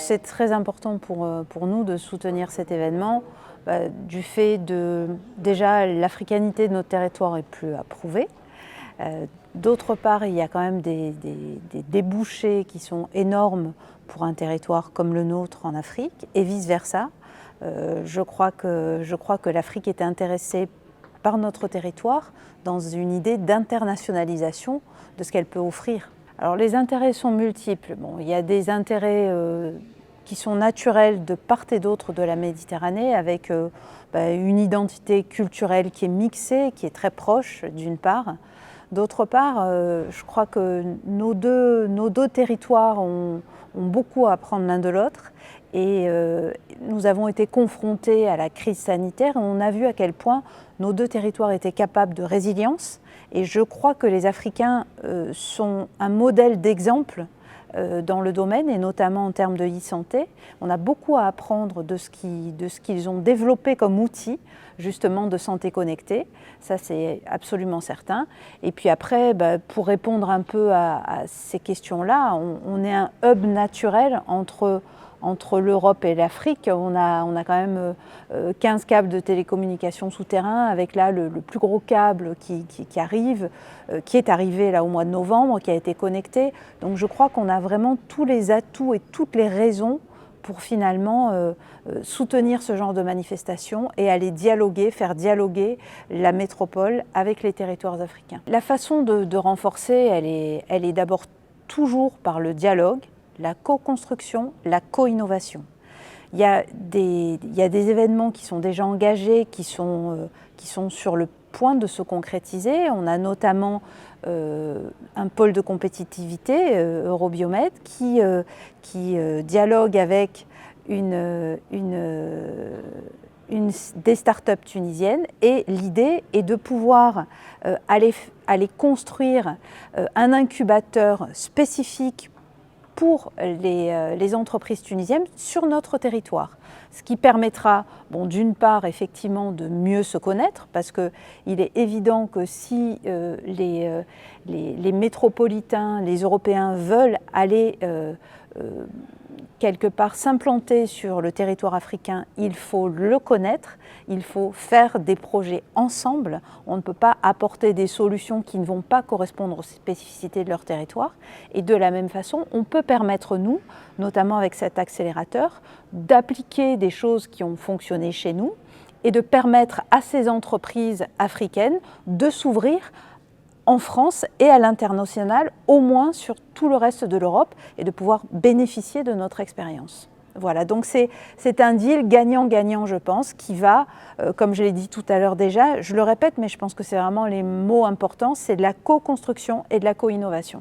c'est très important pour nous de soutenir cet événement, du fait de, déjà, l'africanité de notre territoire est plus à prouver. D'autre part, il y a quand même des débouchés qui sont énormes pour un territoire comme le nôtre en Afrique et vice-versa. Je crois que l'Afrique est intéressée par notre territoire dans une idée d'internationalisation de ce qu'elle peut offrir. Alors les intérêts sont multiples. Bon, il y a des intérêts qui sont naturels de part et d'autre de la Méditerranée, avec une identité culturelle qui est mixée, qui est très proche d'une part. D'autre part, je crois que nos deux territoires ont beaucoup à apprendre l'un de l'autre et nous avons été confrontés à la crise sanitaire et on a vu à quel point nos deux territoires étaient capables de résilience et je crois que les Africains sont un modèle d'exemple dans le domaine et notamment en termes de e-santé. On a beaucoup à apprendre de ce qu'ils ont développé comme outil justement de santé connectée, ça c'est absolument certain. Et puis après, pour répondre un peu à ces questions-là, on est un hub naturel entre l'Europe et l'Afrique. On a quand même 15 câbles de télécommunications souterrains, avec là le plus gros câble qui arrive, qui est arrivé là au mois de novembre, qui a été connecté. Donc je crois qu'on a vraiment tous les atouts et toutes les raisons pour finalement soutenir ce genre de manifestation et aller dialoguer, faire dialoguer la métropole avec les territoires africains. La façon de renforcer, elle est d'abord toujours par le dialogue, la co-construction, la co-innovation. Il y a des événements qui sont déjà engagés, qui sont sur le point de se concrétiser. On a notamment un pôle de compétitivité, Eurobiomed, qui dialogue avec des startups tunisiennes et l'idée est de pouvoir aller construire un incubateur spécifique pour les entreprises tunisiennes sur notre territoire. Ce qui permettra, d'une part, effectivement, de mieux se connaître, parce qu'il est évident que si les métropolitains, les Européens veulent aller quelque part s'implanter sur le territoire africain, il faut le connaître, il faut faire des projets ensemble. On ne peut pas apporter des solutions qui ne vont pas correspondre aux spécificités de leur territoire. Et de la même façon, on peut permettre, nous, notamment avec cet accélérateur, d'appliquer des choses qui ont fonctionné chez nous et de permettre à ces entreprises africaines de s'ouvrir en France et à l'international, au moins sur tout le reste de l'Europe, et de pouvoir bénéficier de notre expérience. Voilà, donc c'est un deal gagnant-gagnant, je pense, qui va, comme je l'ai dit tout à l'heure déjà, je le répète, mais je pense que c'est vraiment les mots importants, c'est de la co-construction et de la co-innovation.